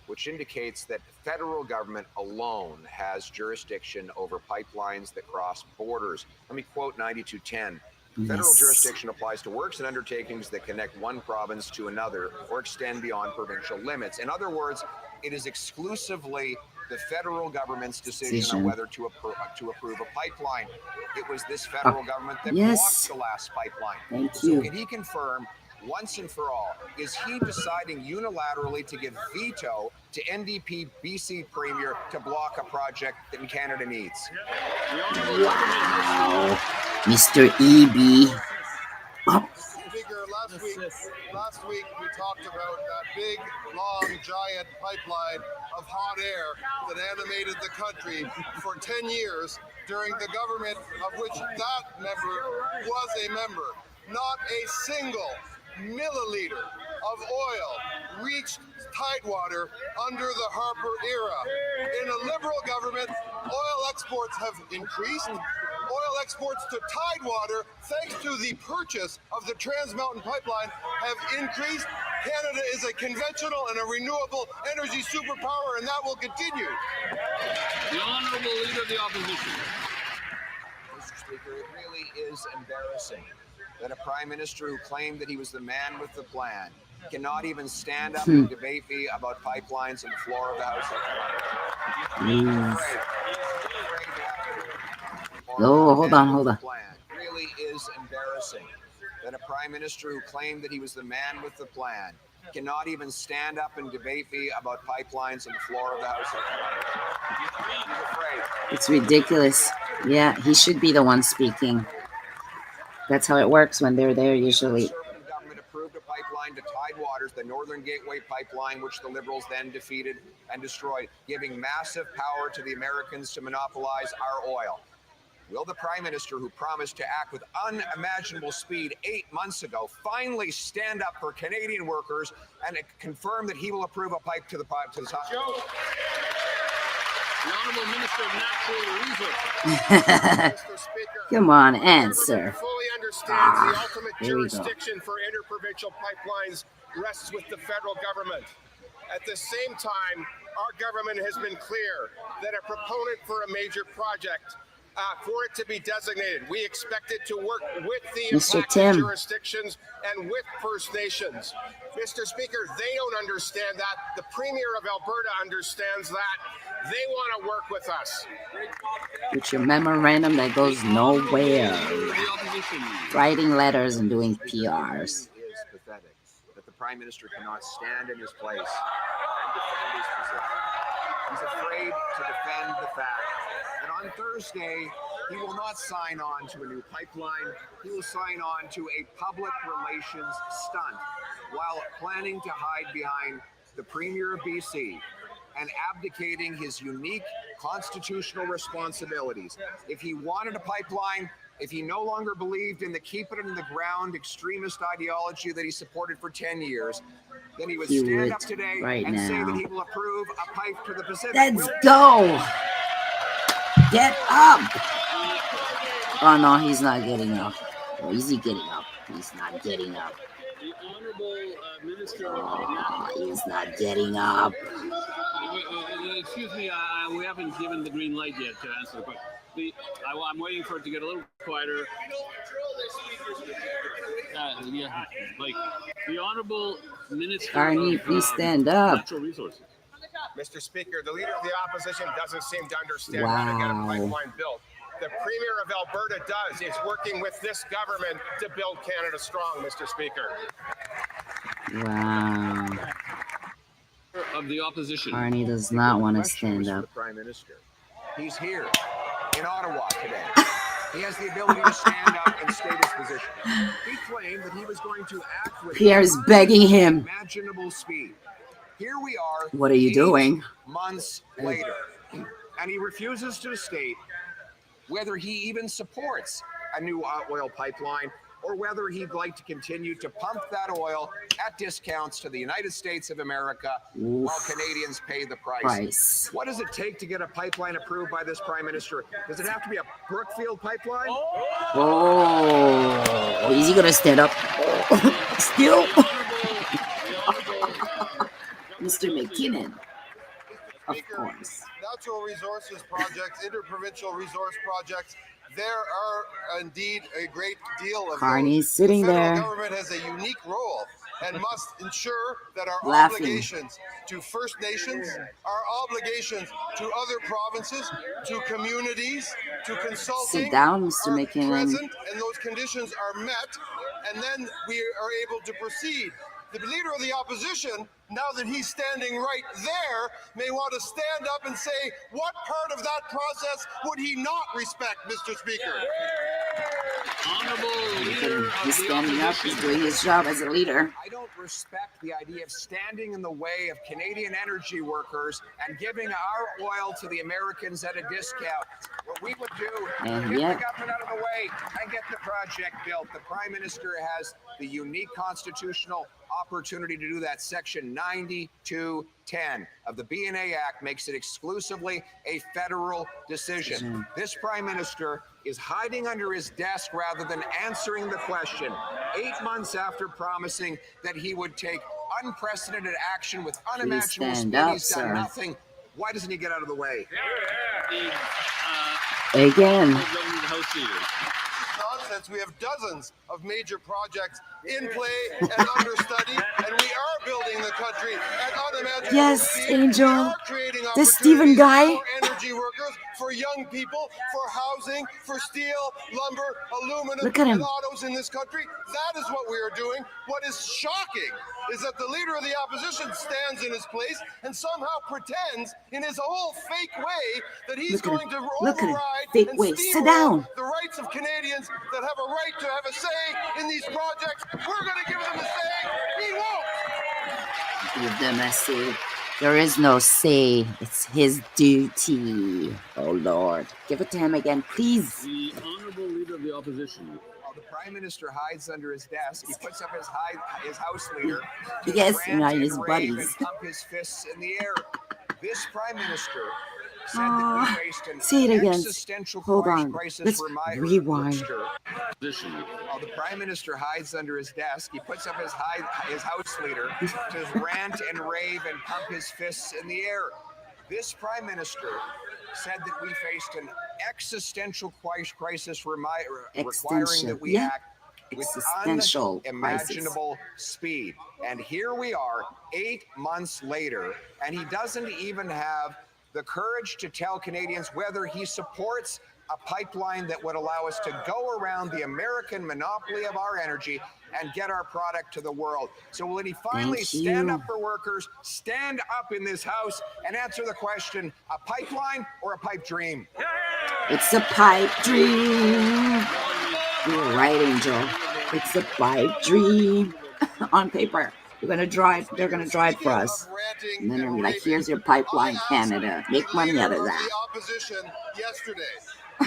which indicates that the federal government alone has jurisdiction over pipelines that cross borders. Let me quote 9210. Federal jurisdiction applies to works and undertakings that connect one province to another or extend beyond provincial limits. In other words, it is exclusively the federal government's decision on whether to approve a pipeline. It was this federal government that blocked the last pipeline. Thank you. So can he confirm once and for all, is he deciding unilaterally to give veto to NDP BC Premier to block a project that Canada needs? Wow, Mr. E.B. Speaker, last week we talked about that big, long, giant pipeline of hot air that animated the country for 10 years during the government of which that member was a member. Not a single milliliter of oil reached Tidewater under the Harper era. In a Liberal government, oil exports have increased. Oil exports to Tidewater, thanks to the purchase of the Trans Mountain Pipeline, have increased. Canada is a conventional and a renewable energy superpower, and that will continue. The Honourable Leader of the Opposition. Mr. Speaker, it really is embarrassing that a Prime Minister who claimed that he was the man with the plan cannot even stand up and debate me about pipelines on the floor of the House of Commons. Oh, hold on. It really is embarrassing that a Prime Minister who claimed that he was the man with the plan cannot even stand up and debate me about pipelines on the floor of the House of Commons. It's ridiculous. Yeah, he should be the one speaking. That's how it works when they're there usually. The Conservative government approved a pipeline to Tidewaters, the Northern Gateway pipeline, which the Liberals then defeated and destroyed, giving massive power to the Americans to monopolize our oil. Will the Prime Minister, who promised to act with unimaginable speed 8 months ago, finally stand up for Canadian workers and confirm that he will approve a pipe to the top? The Honorable Minister of Natural Resources. Come on, answer. Fully understands the ultimate here we go. jurisdiction for interprovincial pipelines rests with the federal government. At the same time, our government has been clear that a proponent for a major project, for it to be designated, we expect it to work with the Mr. impacted Tim. jurisdictions and with First Nations. Mr. Speaker, they don't understand that. The Premier of Alberta understands that. They want to work with us. With your memorandum that goes nowhere. Writing letters and doing PRs. It is pathetic that the Prime Minister cannot stand in his place and defend his position. He's afraid to defend the fact that on Thursday, he will not sign on to a new pipeline. He will sign on to a public relations stunt while planning to hide behind the Premier of BC and abdicating his unique constitutional responsibilities. If he wanted a pipeline, if he no longer believed in the keep it in the ground extremist ideology that he supported for 10 years, then he would He stand would up today right and say now. that he will approve a pipe to the Pacific. Let's go! Get up! Oh no, he's not getting up. Or is he getting up? He's not getting up. The Honorable Minister Oh, he's not getting up. Excuse me, we haven't given the green light yet to answer the question. I'm waiting for it to get a little quieter. Yeah, like the Honorable Minister Carney, of please stand up. Natural Resources. Mr. Speaker, the Leader of the Opposition doesn't seem to understand how to get a Wow. pipeline built. The Premier of Alberta does. He's working with this government to build Canada strong, Mr. Speaker. Wow. Of the opposition. Carney does not want to Question stand was for up. the Prime Minister. He's here in Ottawa today. He has the ability to stand up and state his position. He claimed that he was going to act with Pierre's begging him. imaginable speed. Here we are. What are you 8 doing? months later, and he refuses to state whether he even supports a new oil pipeline or whether he'd like to continue to pump that oil at discounts to the United States of America while Canadians pay the price. What does it take to get a pipeline approved by this Prime Minister? Does it have to be a Brookfield pipeline? Oh, is he gonna stand up? Still? Mr. McKinnon. Of course. Natural resources projects, interprovincial resource projects, there are indeed a great deal of Carney's those. sitting The federal there. government has a unique role and must ensure that our Laughing. obligations to First Nations, our obligations to other provinces, to communities, to consulting, Sit down, Mr. are McKinnon. present, and those conditions are met, and then we are able to proceed. The Leader of the Opposition, now that he's standing right there, may want to stand up and say, what part of that process would he not respect, Mr. Speaker? Honorable Leader of He's the standing up. He's Opposition. doing his job as a leader. I don't respect the idea of standing in the way of Canadian energy workers and giving our oil to the Americans at a discount. What we would do And is get yet- the government out of the way and get the project built. The Prime Minister has the unique constitutional opportunity to do that. Section 9210 of the BNA Act makes it exclusively a federal decision. This Prime Minister is hiding under his desk rather than answering the question 8 months after promising that he would take unprecedented action with unimaginable stand speed. up, He's done sir. nothing. Why doesn't he get out of the way? Again. House Leader. Nonsense. We have dozens of major projects in play and under study, and we are building the country at unimaginable Yes, speed. Angel. We are creating This Stephen opportunities guy. for energy workers, for young people, for housing, for steel, lumber, aluminum, Look at him. and autos in this country. That is what we are doing. What is shocking is that the Leader of the Opposition stands in his place and somehow pretends in his whole fake way that he's Look at going him. to Look at him. override Fake and way. Sit steamroll down. the rights of Canadians that have a right to have a say in these projects. We're going to give them a say. He won't. Give them a say. There is no say. It's his duty. Oh, Lord. Give it to him again, please. The Honorable Leader of the Opposition. While the Prime Minister hides under his desk, he puts up his House Leader to Yes, rant and his and rave buddies. and pump his fists in the air. This Prime Minister said that we faced an say it again. existential Hold on. crisis Let's for my rewind. While the prime minister hides under his desk, he puts up his house leader to rant and rave and pump his fists in the air. This prime minister said that we faced an existential crisis requiring that we act with unimaginable speed. And here we are 8 months later, and he doesn't even have the courage to tell Canadians whether he supports a pipeline that would allow us to go around the American monopoly of our energy and get our product to the world. So will he finally stand up for workers, stand up in this house, and answer the question, a pipeline or a pipe dream? It's a pipe dream. You're right, Angel. It's a pipe dream. On paper, they're gonna drive for us. And then they're gonna be like, here's your pipeline, Canada. Make money out of that. The opposition yesterday.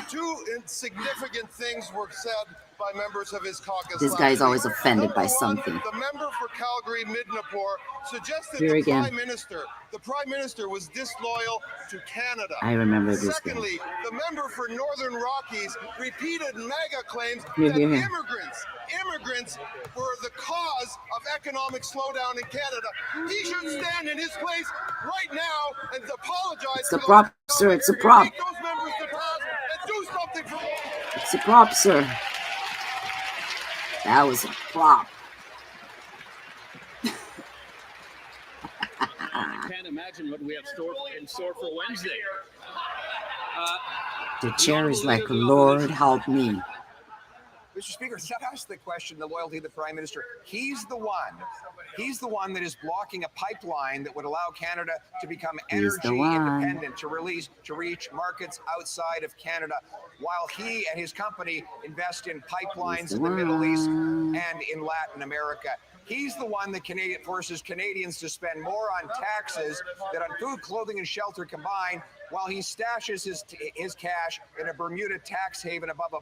Two insignificant things were said by members of his caucus. This guy's always offended by something. The member for Calgary Midnapore suggested the prime minister was disloyal to Canada. I remember this guy. Secondly, the member for Northern Rockies repeated mega claims Here, that here, here. immigrants were the cause of economic slowdown in Canada. He should stand in his place right now and apologize. It's a prop, sir. It's a prop. Take those members to task and do something for them. It's a prop, sir. That was a prop. I can't imagine what we have in store for Wednesday. The chair is like, Lord, help me. Mr. Speaker, set us the question, the loyalty of the Prime Minister. He's the one that is blocking a pipeline that would allow Canada to become energy independent, to reach markets outside of Canada, while he and his company invest in pipelines in the Middle East and in Latin America. He's the one that forces Canadians to spend more on taxes than on food, clothing, and shelter combined, while he stashes his cash in a Bermuda tax haven above a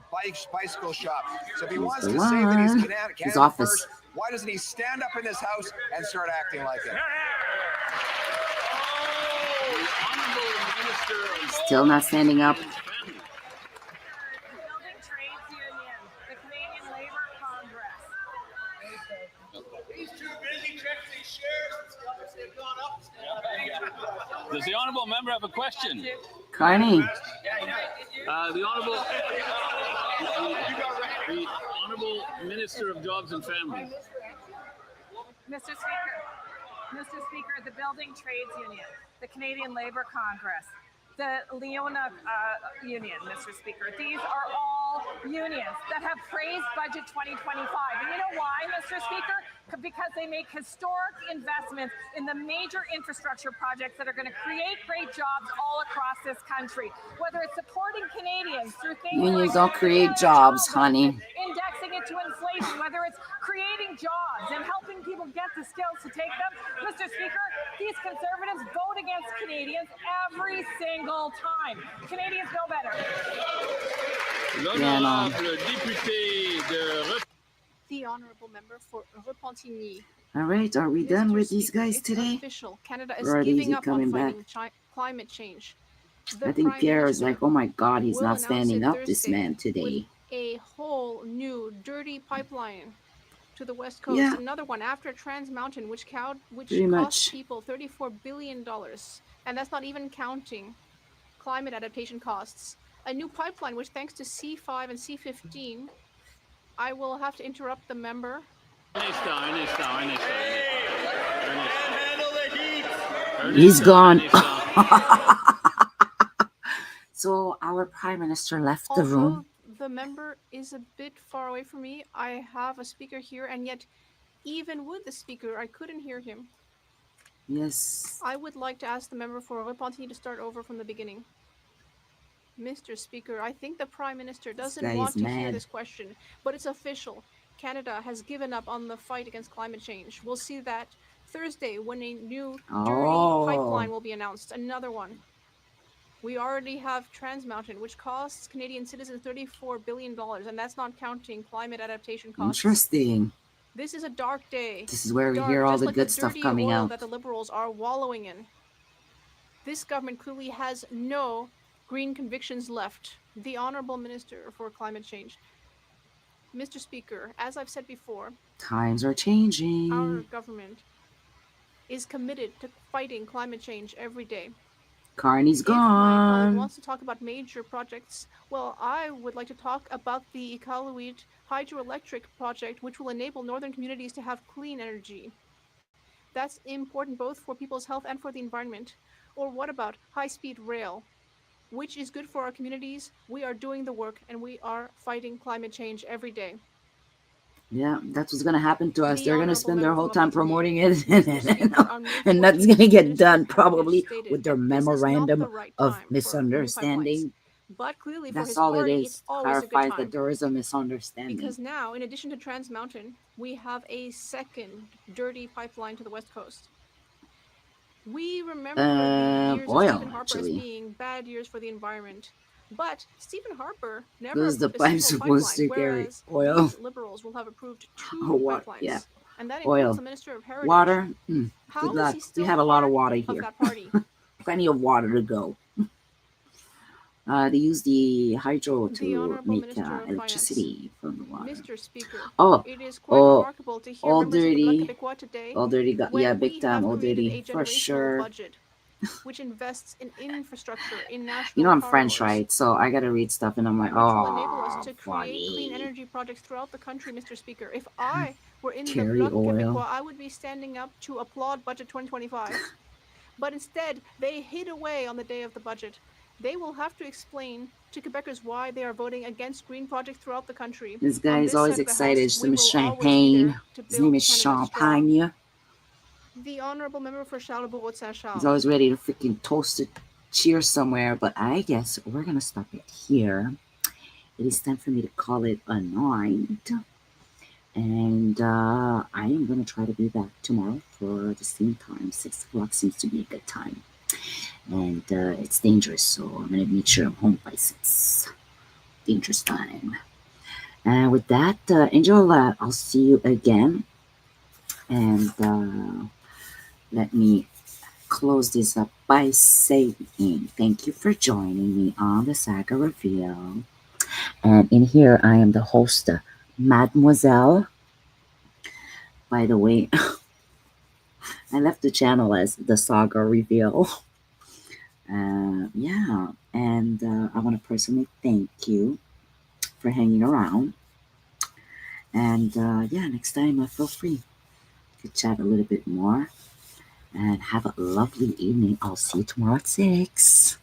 bicycle shop. So if he wants to say that he's Canada first, why doesn't he stand up in this house and start acting like it? Still not standing up. Does the honourable member have a question? Carney. The honourable Minister of Jobs and Families. Mr. Speaker, the Building Trades Union, the Canadian Labour Congress, the Leona Union, Mr. Speaker. These are all unions that have praised Budget 2025. And you know why, Mr. Speaker? Because they make historic investments in the major infrastructure projects that are going to create great jobs all across this country. Whether it's supporting Canadians through things Unions like don't create jobs, honey. indexing it to inflation, whether it's creating jobs and helping people get the skills to take them. Mr. Speaker, these Conservatives vote against Canadians every single time. Canadians know better. The honourable member for Repentigny. All right, are we done with these guys today? Official. Canada is Or are giving they up coming on back? fighting climate change. I think Pierre is like, oh my God, he's will not announce standing it up, this Thursday man, today. A whole new dirty pipeline to the west coast. Yeah. Another one after Trans Mountain, which Pretty cost much. people $34 billion. And that's not even counting climate adaptation costs. A new pipeline, which thanks to C5 and C15, I will have to interrupt the member. He's gone. So our Prime Minister left the room. The member is a bit far away from me. I have a speaker here, and yet, even with the speaker, I couldn't hear him. Yes. I would like to ask the member for Repentigny to start over from the beginning. Mr. Speaker, I think the Prime Minister doesn't guy want is to hear mad. this question, but it's official. Canada has given up on the fight against climate change. We'll see that Thursday when a new dirty pipeline will be announced. Another one. We already have Trans Mountain, which costs Canadian citizens $34 billion, and that's not counting climate adaptation costs. Interesting. This is a dark day. This is where we Dark, hear all just the like good stuff dirty coming oil out. that the Liberals are wallowing in. This government clearly has no green convictions left. The Honorable Minister for Climate Change. Mr. Speaker, as I've said before, Times are changing. our government is committed to fighting climate change every day. Carney's If my colleague gone. wants to talk about major projects, well, I would like to talk about the Iqaluit hydroelectric project, which will enable northern communities to have clean energy. That's important both for people's health and for the environment. Or what about high-speed rail, which is good for our communities? We are doing the work, and we are fighting climate change every day. Yeah, that's what's gonna happen to us. The They're gonna Honorable spend their Member whole from time Abitibi. promoting it, Mr. Speaker, on May and nothing's 14th, gonna the get Minister done. of Heritage Probably stated, with their "This is not memorandum the right of time for new pipelines." misunderstanding. But clearly for That's his all it party, is. it's always a good Clarifies that time. there is a misunderstanding. Because now, in addition to Trans Mountain, we have a second dirty pipeline to the West Coast. We remember the years of oil, Stephen Harper actually. as being bad years for the environment. But Stephen Harper never Those are the approved a pipes single supposed pipeline, to carry whereas oil. these liberals will have approved 2 Oh, what? pipelines. Yeah. And that Oil. includes the Minister of Heritage. Water. How Good is luck. he still We have a lot of part water of here. that party? Plenty of water to go. They use the hydro The to Honorable make Minister of electricity from the water. Mr. Speaker, Oh, it is quite oh, remarkable to hear Old members of the Bloc Dirty. Québécois today Old Dirty got, when yeah, we big time have Old created Dirty, a for generational sure. budget which invests in infrastructure, in national You know, I'm corridors, French, right? So I gotta read stuff, and I'm like, which will enable us oh, to create clean funny. energy projects throughout the country, Mr. Speaker. If I were in the Carry Bloc oil. Québécois, I would be standing up to applaud Budget 2025. But instead, they hid away on the day of the budget. They will have to explain to Quebecers why they are voting against green projects throughout the country. This On guy is this always side of the excited. House, His we name is will always be Champagne. there to His name build is Canada strong. Champagne. The Honorable Member for Charlebourg Saint He's Charles. always ready to freaking toast a cheer somewhere, but I guess we're gonna stop it here. It is time for me to call it a night. And I am going to try to be back tomorrow for the same time. 6 o'clock seems to be a good time. And it's dangerous, so I'm going to make sure I'm home by 6. Dangerous time. And with that, Angel, I'll see you again. And let me close this up by saying thank you for joining me on the Saga Reveal. And in here, I am the host, Madem-Oiselle. By the way, I left the channel as the Saga Reveal. Yeah, and I want to personally thank you for hanging around. And yeah, next time, feel free to chat a little bit more. And have a lovely evening. I'll see you tomorrow at 6.